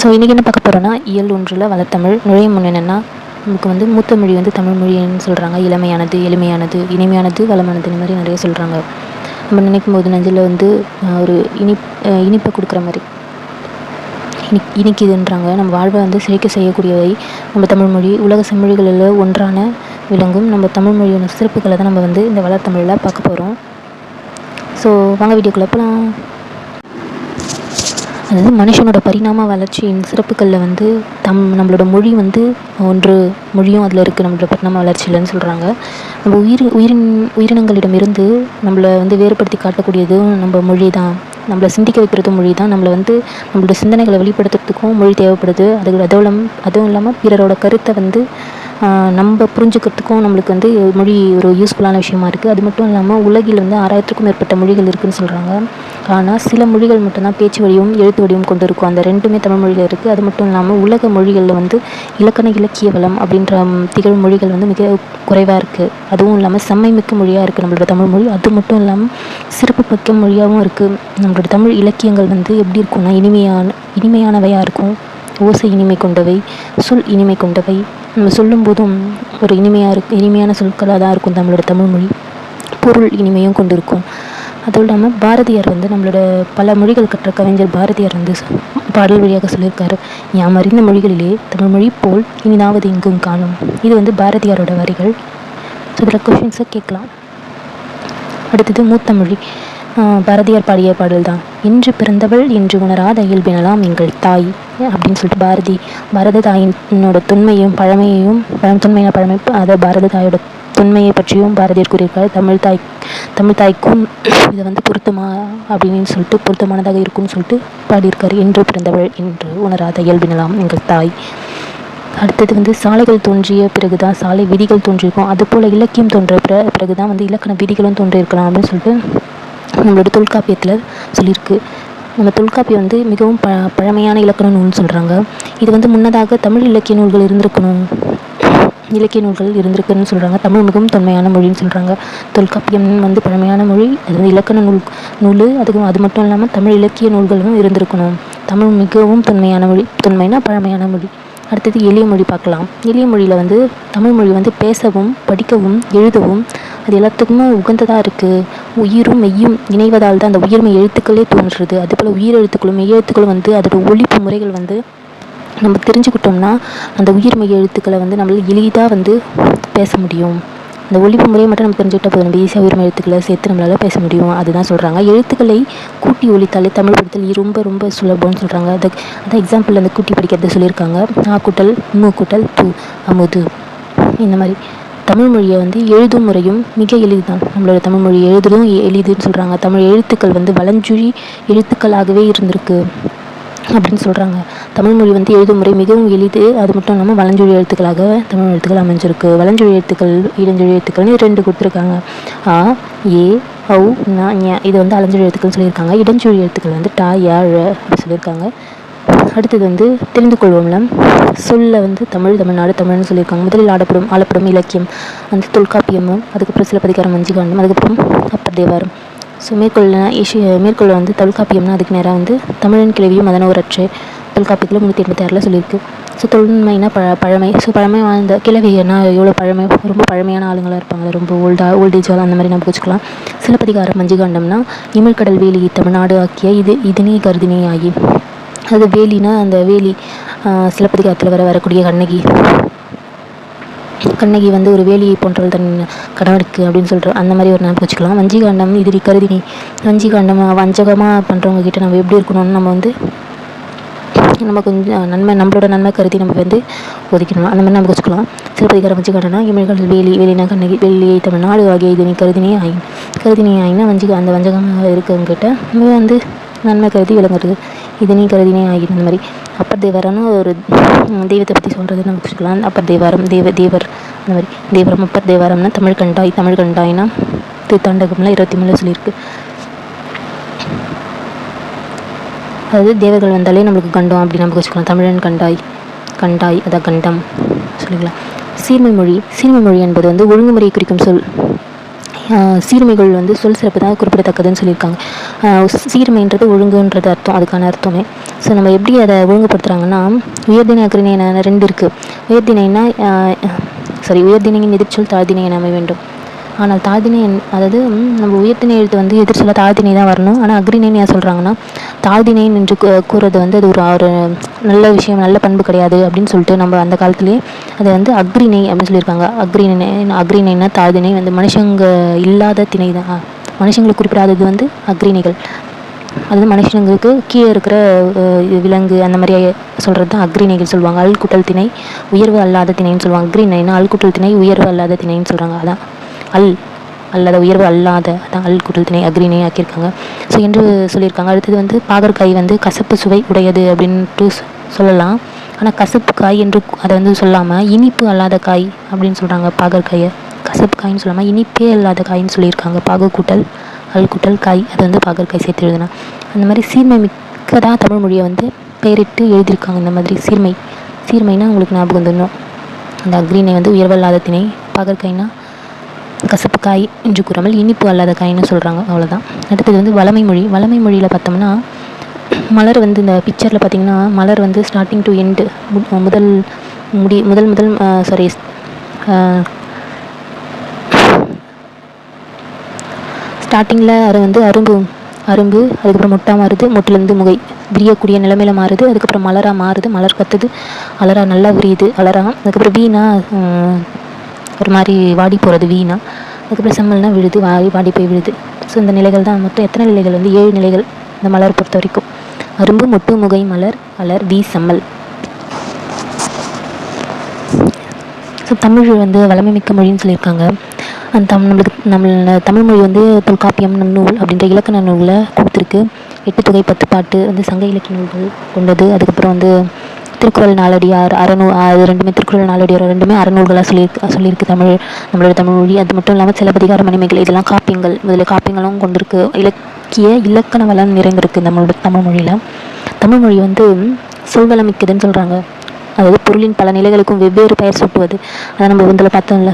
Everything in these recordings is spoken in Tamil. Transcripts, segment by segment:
ஸோ இன்றைக்கி என்ன பார்க்க போகிறோன்னா இயல் ஒன்றில் வளர்த்தமிழ் நுழையும் முன் என்னென்னா நமக்கு வந்து மூத்த மொழி வந்து தமிழ் மொழின்னு சொல்கிறாங்க. இளமையானது, எளிமையானது, இனிமையானது, வளமானது, இந்த மாதிரி நிறைய சொல்கிறாங்க. நம்ம நினைக்கும் போது நெஞ்சில் வந்து ஒரு இனிப்பை கொடுக்குற மாதிரி இனிக்குதுன்றாங்க. நம்ம வாழ்வை வந்து செழிக்க செய்யக்கூடியவை நம்ம தமிழ்மொழி. உலக செம்மொழிகளில் ஒன்றான விளங்கும் நம்ம தமிழ்மொழியோட சிறப்புகளை தான் நம்ம வந்து இந்த வளர்த்தமிழில் பார்க்க போகிறோம். ஸோ வாங்க வீடியோக்குள்ளே போகலாம். அதாவது மனுஷனோட பரிணாம வளர்ச்சியின் சிறப்புகளில் வந்து நம்மளோட மொழி வந்து ஒன்று மொழியும் அதில் இருக்குது. நம்மளோட பரிணாம வளர்ச்சியில்னு சொல்கிறாங்க. நம்ம உயிரினங்களிடமிருந்து நம்மளை வந்து வேறுபடுத்தி காட்டக்கூடியதும் நம்ம மொழி தான். நம்மளை சிந்திக்க வைக்கிறதும் மொழி தான். நம்மளோட சிந்தனைகளை வெளிப்படுத்துறதுக்கும் மொழி தேவைப்படுது. அதுவும் இல்லாமல் பிறரோட கருத்தை வந்து நம்ம புரிஞ்சுக்கிறதுக்கும் நம்மளுக்கு வந்து மொழி ஒரு யூஸ்ஃபுல்லான விஷயமா இருக்குது. அது மட்டும் இல்லாமல் உலகில் வந்து 6000க்கும் மேற்பட்ட மொழிகள் இருக்குதுன்னு சொல்கிறாங்க. ஆனால் சில மொழிகள் மட்டும்தான் பேச்சு வடிவம் எழுத்து வடிவம் கொண்டு இருக்கும். அந்த ரெண்டுமே தமிழ் மொழியில் இருக்குது. அது மட்டும் இல்லாமல் உலக மொழிகளில் வந்து இலக்கிய வளம் அப்படின்ற திகழ் மொழிகள் வந்து மிக குறைவாக இருக்குது. அதுவும் இல்லாமல் செம்மை மிக்க மொழியாக இருக்குது நம்மளோட தமிழ் மொழி. அது மட்டும் இல்லாமல் சிறப்பு மிக்க மொழியாகவும் இருக்குது. நம்மளோட தமிழ் இலக்கியங்கள் வந்து எப்படி இருக்கும்னா இனிமையானவையாக இருக்கும். ஓசை இனிமை கொண்டவை, சொல் இனிமை கொண்டவை. நம்ம சொல்லும் போதும் ஒரு இனிமையான சொற்களாக தான் இருக்கும் தமிழோட தமிழ்மொழி. பொருள் இனிமையும் கொண்டு இருக்கும். அதுவும் இல்லாமல் பாரதியார் வந்து நம்மளோட பல மொழிகள் கற்ற கவிஞர் பாரதியார் வந்து பாடல் வழியாக சொல்லியிருக்காரு, யாம் அறிந்த மொழிகளிலே தமிழ்மொழி போல் இனிதாவது எங்கும் காணும். இது வந்து பாரதியாரோட வரிகள். ஸோ இதில் கொஷின்ஸை கேட்கலாம். அடுத்தது மூத்த மொழி. பாரதியார் பாடிய பாடல் தான். இன்று பிறந்தவள் என்று உணராத இயல்பினலாம் எங்கள் தாய் அப்படின்னு சொல்லிட்டு பாரத தாயினோட தொன்மையும் பழமையையும் பழமை அதை பாரத தாயோட தொன்மையை பற்றியும் பாரதியார் கூறியிருக்காரு. தமிழ் தாய்க்கும் இதை வந்து பொருத்தமா அப்படின்னு சொல்லிட்டு பொருத்தமானதாக இருக்கும்னு சொல்லிட்டு பாடியிருக்காரு. என்று பிறந்தவள் என்று உணராத இயல்பினலாம் எங்கள் தாய். அடுத்தது வந்து சாலைகள் தோன்றிய பிறகு தான் சாலை விதிகள் தோன்றியிருக்கும். அதுபோல் இலக்கியம் தோன்ற பிறகு தான் வந்து இலக்கண விதிகளும் தோன்றியிருக்கலாம் அப்படின்னு சொல்லிட்டு நம்மளோட தொல்காப்பியத்தில் சொல்லியிருக்கு. நம்ம தொல்காப்பியம் வந்து மிகவும் பழமையான இலக்கண நூல்னு சொல்கிறாங்க. இது வந்து முன்னதாக தமிழ் இலக்கிய நூல்கள் இருந்திருக்குன்னு சொல்கிறாங்க. தமிழ் மிகவும் தொன்மையான மொழின்னு சொல்கிறாங்க. தொல்காப்பியம் வந்து பழமையான மொழி, அது வந்து இலக்கண நூல். அது மட்டும் இல்லாமல் தமிழ் இலக்கிய நூல்களும் இருந்திருக்கணும். தமிழ் மிகவும் தொன்மையான மொழி. தொன்மைனா பழமையான மொழி. அடுத்தது எளிய மொழி பார்க்கலாம். எளிய மொழியில் வந்து தமிழ் மொழி வந்து பேசவும் படிக்கவும் எழுதவும் அது எல்லாத்துக்குமே உகந்ததாக இருக்குது. உயிரும் மெய்யும் இணைவதால் தான் அந்த உயிர்மை எழுத்துக்களே தோன்றுறது. அதுபோல் உயிர் எழுத்துக்களும் மெய் எழுத்துக்களும் வந்து அதோட ஒலிப்பு முறைகள் வந்து நம்ம தெரிஞ்சுக்கிட்டோம்னா அந்த உயிர்மெய் எழுத்துக்களை வந்து நம்மளால் எளிதாக வந்து பேச முடியும். அந்த ஒலிப்பு முறையை மட்டும் நம்ம தெரிஞ்சுக்கிட்ட போதும், நம்ம ஈஸியாக உயிர்மெய் எழுத்துக்களை சேர்த்து நம்மளால் பேச முடியும். அதுதான் சொல்கிறாங்க. எழுத்துக்களை கூட்டி ஒலித்தாலே தமிழ் படித்தல் ரொம்ப ரொம்ப சுலபம்னு சொல்கிறாங்க. அதான் எக்ஸாம்பிள் அந்த கூட்டி படிக்கிறது சொல்லியிருக்காங்க. ஆ கூட்டல் மூ கூட்டல் பூ அமுது. இந்த மாதிரி தமிழ் மொழியை வந்து எழுதும் முறையும் மிக எளிது தான். நம்மளோட தமிழ் மொழி எழுதுறதும் எளிதுன்னு சொல்கிறாங்க. தமிழ் எழுத்துக்கள் வந்து வலஞ்சுழி எழுத்துக்களாகவே இருந்திருக்கு அப்படின்னு சொல்கிறாங்க. தமிழ் மொழி வந்து எழுதும் முறை மிகவும் எளிது. அது மட்டும் இல்லாமல் வலஞ்சுழி எழுத்துக்களாக தமிழ் எழுத்துக்கள் அமைஞ்சிருக்கு. வலஞ்சுழி எழுத்துக்கள் இடஞ்சுழி எழுத்துக்கள்னு 2 கொடுத்துருக்காங்க. ஆ ஏ ஔ ந ஞ இது வந்து அலஞ்சுழி எழுத்துக்கள்னு சொல்லியிருக்காங்க. இடஞ்சுழி எழுத்துக்கள் வந்து டா ய ழ அப்படி சொல்லியிருக்காங்க. அடுத்தது வந்து தெரிந்து கொள்வோம்ல, சொல்ல வந்து தமிழ்நாடு தமிழ்னு சொல்லியிருக்காங்க. முதலில் ஆளப்படும் இலக்கியம் வந்து தொல்காப்பியமும், அதுக்கப்புறம் சிலப்பதிகாரம், வஞ்சிகாண்டம், அதுக்கப்புறம் அப்பர் தேவாரம். ஸோ மேற்கொள்ள வந்து தொல்காப்பியம்னா அதுக்கு நேராக வந்து தமிழின் கிளவியும் அதன ஒரற்று தொல்காப்பியத்தில் 386 சொல்லியிருக்கு. ஸோ தொன்மைனா பழமை. ஸோ பழமை வாழ்ந்த கிளவினா எவ்வளோ பழமை, ரொம்ப பழமையான ஆளுங்களாக இருப்பாங்க, ரொம்ப ஓல்டேஜால் அந்த மாதிரி நம்ம வச்சுக்கலாம். சிலப்பதிகாரம் வஞ்சிகாண்டம்னா இமிழ்கடல் வேலி தமிழ்நாடு ஆக்கிய இதனே கருதினே ஆகி, அது வேலினா அந்த வேலி சிலப்பதிகாரத்தில் வரக்கூடிய கண்ணகி வந்து ஒரு வேலியை போன்றவள் தன் கணவனுக்கு அப்படின்னு சொல்கிறோம். அந்த மாதிரி ஒரு ஞாபகம் வச்சுக்கலாம். வஞ்சிகாண்டம் இது கருதினி. வஞ்சிகாண்டம் வஞ்சகமாக பண்ணுறவங்க கிட்ட நம்ம எப்படி இருக்கணும்னு நம்ம கொஞ்சம் நம்மளோட நன்மை கருதி நம்ம வந்து ஒதுக்கணும். அந்த மாதிரி நம்ம வச்சுக்கலாம். சிலப்பதிகாரம் வஞ்சிகாண்டம்னா இமிழ்கடல் வேலினா கண்ணகி வேலியை தமிழ்நாடு ஆகிய இதனை கருதினே ஆகினா அந்த வஞ்சகமாக இருக்கவங்கிட்ட நம்ம வந்து நன்மை கருதி விளங்குறது. இதனையும் கருதினே ஆகிடும். இந்த மாதிரி அப்பர் தேவாரம்னு ஒரு தெய்வத்தை பற்றி சொல்கிறது நம்ம வச்சுக்கலாம். அப்பர் தேவாரம் தேவர் அந்த மாதிரி தேவாரம். அப்பர் தேவாரம்னா தமிழ் கண்டாய்னா திருத்தாண்டகம்லாம் 23 சொல்லியிருக்கு. அதாவது தேவர்கள் வந்தாலே நம்மளுக்கு கண்டம் அப்படின்னு நம்ம வச்சுக்கலாம். தமிழன் கண்டாய் அதான் கண்டம் சொல்லிக்கலாம். சீர்மை மொழி என்பது வந்து ஒழுங்குமுறையை குறிக்கும் சொல். சீர்மைகள் வந்து சொல் சிறப்பு தான் குறிப்பிடத்தக்கதுன்னு சொல்லியிருக்காங்க. சீர்மைன்றது ஒழுங்குன்றது அர்த்தம், அதுக்கான அர்த்தமே. ஸோ நம்ம எப்படி அதை ஒழுங்குபடுத்துகிறாங்கன்னா, உயர்திணை அக்ரிணை என 2 இருக்குது. உயர்திணைனா உயர்திணையின் எதிர்ச்சொல் தாழ்திணை என அமைய வேண்டும். ஆனால் தாழ்திணை அதாவது நம்ம உயர்திணை எழுத்து வந்து எதிர்ச்சொல்ல தாழ்திணை தான் வரணும். ஆனால் அக்ரிணைன்னு ஏன் சொல்கிறாங்கன்னா, தாழ்திணை என்று கூறுறது வந்து அது ஒரு நல்ல விஷயம், நல்ல பண்பு கிடையாது அப்படின்னு சொல்லிட்டு நம்ம அந்த காலத்துலேயே அதை வந்து அக்ரிணை அப்படின்னு சொல்லியிருக்காங்க. அக்ரிணைனா தாழ்திணை வந்து மனுஷங்க இல்லாத திணை தான், மனுஷங்களை குறிப்பிடாதது வந்து அக்ரிணைகள். அது மனுஷங்களுக்கு கீழே இருக்கிற விலங்கு அந்த மாதிரி சொல்கிறது தான் அக்ரிணைகள் சொல்லுவாங்க. அல் குட்டல் திணை உயர்வு அல்லாத திணைன்னு சொல்லுவாங்க. அக்ரிணைனா அல் குட்டல் திணை உயர்வு அல்லாத திணைன்னு சொல்கிறாங்க. அதான் அல்லாத உயர்வு அல்லாத அதான் அல் குட்டல் திணை அக்ரிணை ஆக்கியிருக்காங்க. ஸோ என்று சொல்லியிருக்காங்க. அடுத்தது வந்து பாகற்காய் வந்து கசப்பு சுவை உடையது அப்படின்ட்டு சொல்லலாம். ஆனால் கசப்பு காய் என்று அதை வந்து சொல்லாமல் இனிப்பு அல்லாத காய் அப்படின்னு சொல்கிறாங்க. பாகற்காயை கசப்பு காயின்னு சொல்லாமல் இனிப்பே அல்லாத காயின்னு சொல்லியிருக்காங்க. பாகு கூட்டல் அல் கூட்டல் காய், அது வந்து பாகற்காய் சேர்த்து எழுதுனா. அந்த மாதிரி சீர்மை மிக்கதாக தமிழ் மொழியை வந்து பெயரிட்டு எழுதியிருக்காங்க. இந்த மாதிரி சீர்மைனா உங்களுக்கு ஞாபகம் வந்துடணும். அந்த அக்ரிணை வந்து உயர்வல்லாத திணை, பாகற்காய்னா கசப்பு காய் என்று கூறாமல் இனிப்பு அல்லாத காய்ன்னு சொல்கிறாங்க. அவ்வளோதான். அடுத்தது வந்து வளமை மொழியில் பார்த்தோம்னா, மலர் வந்து இந்த பிக்சரில் பார்த்திங்கன்னா மலர் வந்து ஸ்டார்டிங் டு எண்டு ஸ்டார்டிங்கில் அது வந்து அரும்பு, அதுக்கப்புறம் மொட்டாக மாறுது, மொட்டிலேருந்து முகை விரியக்கூடிய நிலைமையில் மாறுது, அதுக்கப்புறம் மலராக மாறுது, மலர் கத்துது, அலராக நல்லா விரியுது அலராக, அதுக்கப்புறம் வீணா ஒரு மாதிரி வாடி போகிறது வீணா, அதுக்கப்புறம் செம்மல்னா விழுது, வாடி போய் விழுது. ஸோ இந்த நிலைகள் தான் மொத்தம். எத்தனை நிலைகள் வந்து 7 நிலைகள் இந்த மலர் பொறுத்த வரைக்கும். அரும்பு, மொட்டு, முகை, மலர், அலர், வீ, செம்மல். ஸோ தமிழ் வந்து வளமை மிக்க மொழின்னு சொல்லியிருக்காங்க. அந்த நம்மளோட தமிழ் மொழி வந்து தொல்காப்பியம் நன்னூல் அப்படின்ற இலக்கண நூலில் கொடுத்துருக்கு. 8 தொகை 10 பாட்டு வந்து சங்க இலக்கிய நூல்கள் கொண்டது. அதுக்கப்புறம் வந்து திருக்குறள் நாலடியார் அது ரெண்டுமே திருக்குறள் நாலடியார் ரெண்டுமே அறநூல்களாக சொல்லியிருக்கு நம்மளோட தமிழ் மொழி. அது மட்டும் இல்லாமல் சிலப்பதிகார மணிமேகலை இதெல்லாம் காப்பியங்கள், இதில் காப்பியங்களும் கொண்டிருக்கு. இலக்கண வளம் நிறைந்திருக்கு நம்மளோட தமிழ் மொழியில். தமிழ் மொழி வந்து சொல்வளம் மிக்கதுன்னு சொல்கிறாங்க. அதாவது பொருளின் பல நிலைகளுக்கும் வெவ்வேறு பெயர் சூட்டுவது. அதை நம்ம இதில் பார்த்தோம்ல.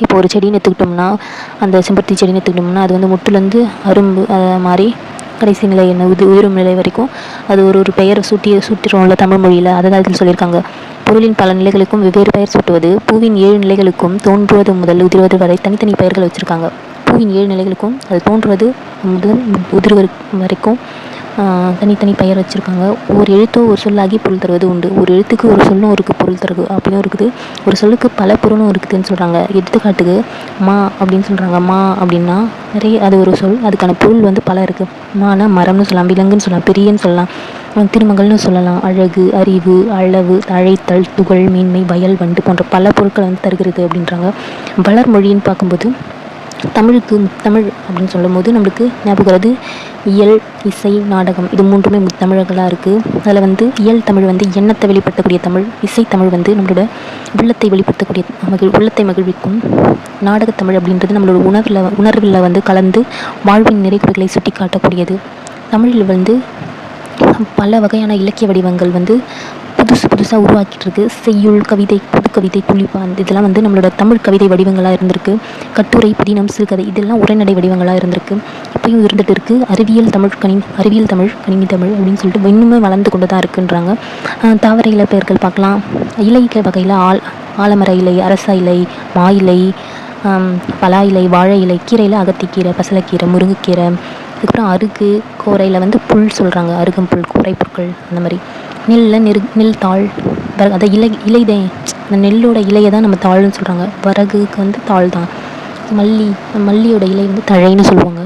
இப்போ ஒரு செடின்னு எடுத்துக்கிட்டோம்னா, அந்த செம்பருத்தி செடின்னு எடுத்துக்கிட்டோம்னா அது வந்து முட்டுலேருந்து அரும்பு மாதிரி கடைசி நிலை என்ன உயிரும் நிலை வரைக்கும் அது ஒரு பெயரை சூட்டிடுவோம்ல தமிழ் மொழியில். அதை தான் இதில் சொல்லியிருக்காங்க. பொருளின் பல நிலைகளுக்கும் வெவ்வேறு பெயர் சூட்டுவது. பூவின் 7 நிலைகளுக்கும் தோன்றுவது முதல் உதிர்வது வரை தனித்தனி பெயர்கள் வச்சுருக்காங்க. பூவின் 7 நிலைகளுக்கும் அது தோன்றுவது முதல் உதிர்வது வரைக்கும் தனித்தனி பெயர் வச்சுருக்காங்க. ஒரு எழுத்தோ ஒரு சொல்லாகி பொருள் தருவது உண்டு. ஒரு எழுத்துக்கு ஒரு சொல்லும் இருக்குது, பொருள் தருது அப்படியும் இருக்குது. ஒரு சொல்லுக்கு பல பொருளும் இருக்குதுன்னு சொல்கிறாங்க. எடுத்துக்காட்டுக்கு மா அப்படின்னு சொல்கிறாங்க. மா அப்படின்னா நிறைய, அது ஒரு சொல், அதுக்கான பொருள் வந்து பல இருக்குது. மானா மரம்னு சொல்லலாம், விலங்குன்னு சொல்லலாம், பெரியன்னு சொல்லலாம், திருமகள்னு சொல்லலாம், அழகு, அறிவு, அளவு, தழைத்தல், துகள், மீன்மை, வயல், வண்டு போன்ற பல பொருட்களை வந்து தருகிறது அப்படின்றாங்க. வளர் மொழின்னு பார்க்கும்போது தமிழ் அப்படின்னு சொல்லும்போது நம்மளுக்கு ஞாபகம் இயல், இசை, நாடகம் இது 3மே முத்தமிழர்களாக இருக்குது. அதில் வந்து இயல் தமிழ் வந்து எண்ணத்தை வெளிப்படுத்தக்கூடிய தமிழ், இசை தமிழ் வந்து நம்மளோட உள்ளத்தை வெளிப்படுத்தக்கூடிய உள்ளத்தை மகிழ்விக்கும், நாடகத்தமிழ் அப்படின்றது நம்மளோட உணர்வில் வந்து கலந்து வாழ்வின் நிறைகுறைகளை சுட்டி காட்டக்கூடியது. தமிழில் வந்து பல வகையான இலக்கிய வடிவங்கள் வந்து புதுசாக உருவாக்கிட்டு இருக்கு. செய்யுள், கவிதை, புதுக்கவிதை, புலிப்பான் இதெல்லாம் வந்து நம்மளோட தமிழ் கவிதை வடிவங்களாக இருந்திருக்கு. கட்டுரை, புதினம், சிறுகதை இதெல்லாம் உரைநடை வடிவங்களாக இருந்திருக்கு. இப்பயும் இருந்துகிட்டு இருக்குது. அறிவியல் தமிழ், கணினி தமிழ் அப்படின்னு சொல்லிட்டு இன்னுமே வளர்ந்து கொண்டு தான் இருக்குன்றாங்க. தாவர இலை பெயர்கள் பார்க்கலாம். இலை வகையில் ஆலமர இலை, அரச இலை, மா இலை, பலா இலை, வாழை இலை, கீரையில் அகத்திக்கீரை, பசலைக்கீரை, முருங்கைக்கீரை, அதுக்கப்புறம் அருகு, கோரையில் வந்து புல் சொல்கிறாங்க, அருகம்புல், கோரை புற்கள் அந்த மாதிரி. நெல் தாள், அதை இலைதான், அந்த நெல்லோட இலையை தான் நம்ம தாள்னு சொல்கிறாங்க. வரகுக்கு வந்து தாள் தான். மல்லியோட இலை வந்து தழைன்னு சொல்லுவாங்க.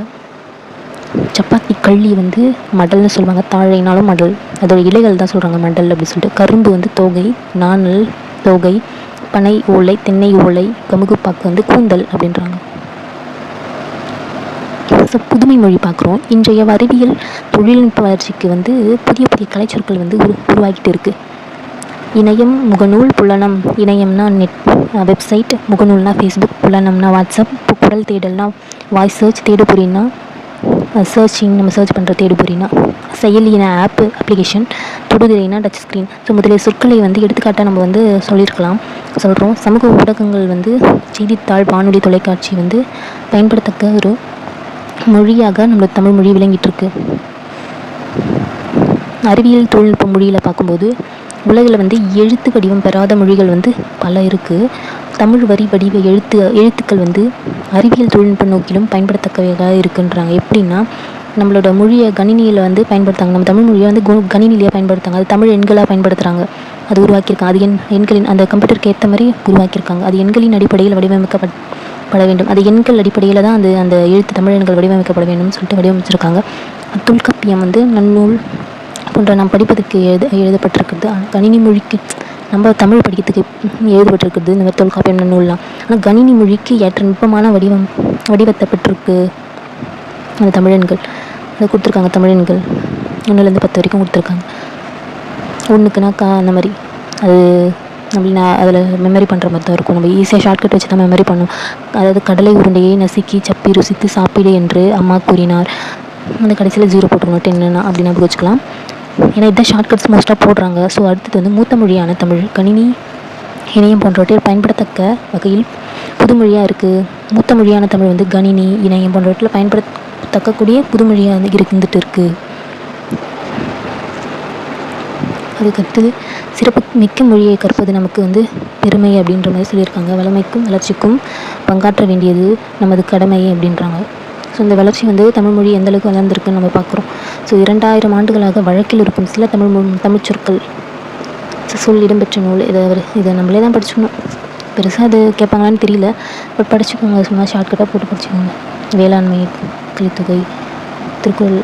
சப்பாத்தி கள்ளி வந்து மடல்னு சொல்லுவாங்க. தாழைனாலும் மடல், அதோட இலைகள் தான் சொல்கிறாங்க மடல் அப்படி சொல்லிட்டு. கரும்பு வந்து தோகை, நாணல் தோகை, பனை ஓலை, தென்னை ஓலை, கமுகுப்பாக்கு வந்து கூந்தல் அப்படின்றாங்க. புதுமை மொழி பார்க்குறோம். இன்றைய அறிவியல் தொழில்நுட்ப வளர்ச்சிக்கு வந்து புதிய கலைச்சொற்கள் வந்து உருவாகிட்டு இருக்குது. இணையம், முகநூல், புலனம். இணையம்னா நெட், வெப்சைட், முகநூல்னா ஃபேஸ்புக், புலனம்னா வாட்ஸ்அப், குரல் தேடல்னா வாய்ஸ் சர்ச், தேடுபொறின்னா சர்ச்சிங், நம்ம சர்ச் பண்ணுற தேடுபொறினா செயலினா அப்ளிகேஷன், தொடுதிரைனா டச் ஸ்க்ரீன். ஸோ முதலிய சொற்களை வந்து எடுத்துக்காட்டாக நம்ம வந்து சொல்கிறோம். சமூக ஊடகங்கள் வந்து செய்தித்தாள், வானொலி, தொலைக்காட்சி வந்து பயன்படுத்தக்க ஒரு மொழியாக நம்மளோட தமிழ் மொழி விளங்கிட்டுருக்கு. அறிவியல் தொழில்நுட்ப மொழியில் பார்க்கும்போது உலகில் வந்து எழுத்து வடிவம் பெறாத மொழிகள் வந்து பல இருக்குது. தமிழ் வரி வடிவ எழுத்துக்கள் வந்து அறிவியல் தொழில்நுட்ப நோக்கிலும் பயன்படுத்தக்கவையாக இருக்குன்றாங்க. எப்படின்னா, நம்மளோட மொழியை கணினியில் வந்து பயன்படுத்தாங்க. நம்ம தமிழ் மொழியை வந்து கணினிலேயே பயன்படுத்தாங்க. அது தமிழ் எண்களாக பயன்படுத்துகிறாங்க. அது உருவாக்கியிருக்காங்க. அது எண்களின் அந்த கம்ப்யூட்டருக்கு ஏற்ற மாதிரி உருவாக்கியிருக்காங்க. அது எண்களின் அடிப்படையில் வடிவமைக்கப்பட வேண்டும். அது எண்கள் அடிப்படையில் தான் அந்த எழுத்து தமிழ் எண்கள் வடிவமைக்கப்பட வேண்டும்னு சொல்லிட்டு வடிவமைச்சிருக்காங்க. தொல்காப்பியம் வந்து நன்னூல் போன்ற நாம் படிப்பதற்கு எழுதப்பட்டிருக்குது. கணினி மொழிக்கு நம்ம தமிழ் படிக்கிறதுக்கு எழுதப்பட்டிருக்குது இந்த மாதிரி தொல்காப்பியம் நன்னூல்லாம். ஆனால் கணினி மொழிக்கு ஏற்ற நுட்பமான வடிவத்தை பெற்றிருக்கு அந்த தமிழெண்கள். அதை கொடுத்துருக்காங்க. தமிழெண்கள் 1லேருந்து 10 வரைக்கும் கொடுத்துருக்காங்க. 1க்குனா அந்த மாதிரி அது நான் அதில் மெமரி பண்ணுற மாதிரி தான் இருக்கும். நம்ம ஈஸியாக ஷார்ட்கட் வச்சு தான் மெமரி பண்ணணும். அதாவது கடலை உருண்டையை நசுக்கி சப்பி ருசித்து சாப்பிடு என்று அம்மா கூறினார். அந்த கடைசியில் 0 போட்டுக்கணும். 10ன்னா அப்படி ஞாபகம் வச்சுக்கலாம். ஏன்னா இதுதான் ஷார்ட்கட்ஸ் மோஸ்ட்டாக போடுறாங்க. ஸோ அடுத்தது வந்து மூத்த மொழியான தமிழ் கணினி, இணையம் போன்றவற்றில் பயன்படுத்தக்க வகையில் புதுமொழியாக இருக்குது. மூத்த மொழியான தமிழ் வந்து கணினி, இணையம் போன்றவற்றில் பயன்படுத்தக்கூடிய புதுமொழியாக இருந்துட்டு இருக்குது. அதுக்கடுத்தது சிறப்பு மிக்க மொழியை கற்பது நமக்கு வந்து பெருமை அப்படின்ற மாதிரி சொல்லியிருக்காங்க. வளமைக்கும் வளர்ச்சிக்கும் பங்காற்ற வேண்டியது நமது கடமை அப்படின்றாங்க. ஸோ இந்த வளர்ச்சி வந்து தமிழ் மொழி எந்தளவுக்கு வளர்ந்துருக்குன்னு நம்ம பார்க்குறோம். ஸோ 2000 ஆண்டுகளாக வழக்கில் இருக்கும் சில தமிழ் சொற்கள் சொல் இடம்பெற்ற நூல். இதை நம்மளே தான் படிச்சுக்கணும். பெருசாக அது கேட்பாங்களான்னு தெரியல. பட் படிச்சுக்கோங்க. சும்மா ஷார்ட்கட்டாக போட்டு படிச்சுக்கோங்க. வேளாண்மை, கலித்தொகை, திருக்குறள்,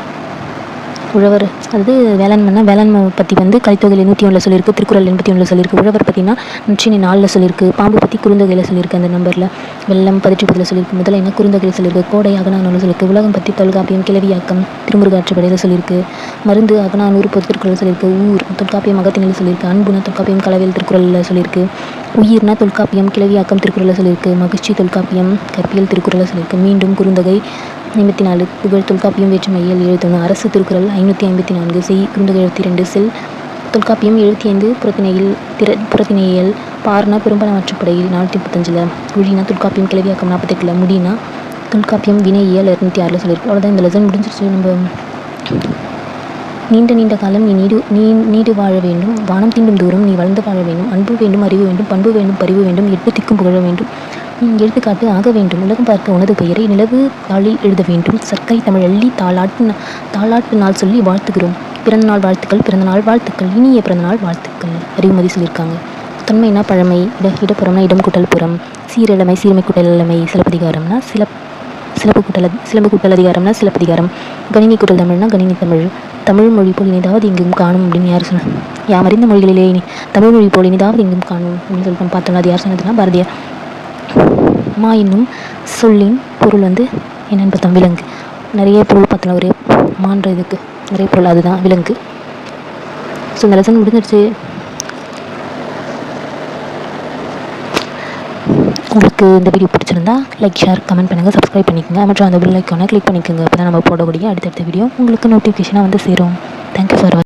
உழவர். அதாவது வேளாண்மை பற்றி வந்து கலித்தொகையில் 101 சொல்லியிருக்கு. திருக்குறள் 81 சொல்லியிருக்கு. உழவர் பற்றினா நற்றினை 4 சொல்லியிருக்கு. பாம்பு பற்றி குறுந்தொகையில் சொல்லியிருக்கு. அந்த நம்பரில் வெள்ளம் 18 சொல்லியிருக்கு. முதலைனா குறுந்தொகையில் சொல்லியிருக்கு. கோடை அகநானூறு சொல்லியிருக்கு. உலகம் பற்றி தொல்காப்பியம் கிளவியாக்கம் திருமுருகாற்றுப்படையில் சொல்லியிருக்கு. மருந்து அகநானூறு திருக்குறள் சொல்லியிருக்கு. ஊர் தொல்காப்பியம் அகத்தினில் சொல்லியிருக்கு. அன்புனா தொல்காப்பியம் களவியல் திருக்குறளில் சொல்லியிருக்கு. உயிர்னா தொல்காப்பியம் கிளவியாக்கம் திருக்குறளில் சொல்லியிருக்கு. மகிழ்ச்சி தொல்காப்பியம் கற்பியல் திருக்குறளில் சொல்லியிருக்கு. மீண்டும் குறுந்தொகை 54, புகழ் தொல்காப்பியம் வேற்றுமையியல் 71, அரசு திருக்குறள் 554, செய் குறுந்தொகை 72, செல் தொல்காப்பியம் 75, புறத்திணையியல் பார்னா பெரும்பலமாற்றுப்படையில் 435, ஒழினா தொல்காப்பியம் கிளவியாக்கம் 48, முடினா தொல்காப்பியம் வினையியல் 206 சொல்லியிருக்கு. அவ்வளோதான், இந்த லெசன் முடிஞ்சிருச்சு. நம்ம நீண்ட காலம் நீ நீடு வாழ வேண்டும், வானம் தீண்டும் தூரம் நீ வளர்ந்து வாழ வேண்டும், அன்பு வேண்டும், அறிவு வேண்டும், பண்பு வேண்டும், பரிவு வேண்டும், 8 திக்கும் புகழ வேண்டும், எடுத்துக்காட்டு ஆக வேண்டும், உலகம் பார்க்க உனது பெயரை நிலவு தாளில் எழுத வேண்டும், சர்க்கரை தமிழ் அள்ளி தாளாட்டு நாள் சொல்லி வாழ்த்துகிறோம், பிறந்தநாள் வாழ்த்துக்கள், இனிய பிறந்தநாள் வாழ்த்துக்கள். அறிவுமதி சொல்லியிருக்காங்க. தொன்மைனா பழமை, இடப்புறம்னா இடம் கூட்டல் புறம், சீரழமை சீர்மை கூட்டல் இளமை, சிலப்பதிகாரம்னா சிலம்பு கூட்டல் அதிகாரம்னா சிலப்பதிகாரம், கணினி கூட்டல் தமிழ்னா கணினி தமிழ், தமிழ் மொழி போல் இனிதாவது எங்கும் காணும் அப்படின்னு யார் சொன்னார்? யாமறிந்த மொழிகளிலே தமிழ் மொழி போல் இனிதாவது எங்கும் காணும் அப்படின்னு சொல்லிட்டு பார்த்தோம்னா அது யார் சொன்னதுன்னா பாரதியார். மா என்னும் சொல்லின் பொருள் வந்து என்னென்னு பார்த்தோம், விலங்கு. நிறைய பொருள் பார்த்தோம்னா ஒரே மான்ற இதுக்கு நிறைய பொருள், அதுதான் விலங்கு. ஸோ இந்த லெசன் முடிஞ்சிருச்சு. உங்களுக்கு இந்த வீடியோ பிடிச்சிருந்தா லைக், ஷேர், கமெண்ட் பண்ணுங்கள், சப்ஸ்கிரைப் பண்ணிக்கோங்க. மற்றும் அந்த பெல் ஐக்கானை கிளிக் பண்ணிக்கோங்க. அப்போ தான் நம்ம போடக்கூடிய அடுத்தடுத்த வீடியோ உங்களுக்கு நோட்டிஃபிகேஷனாக வந்து சேரும். Thank you for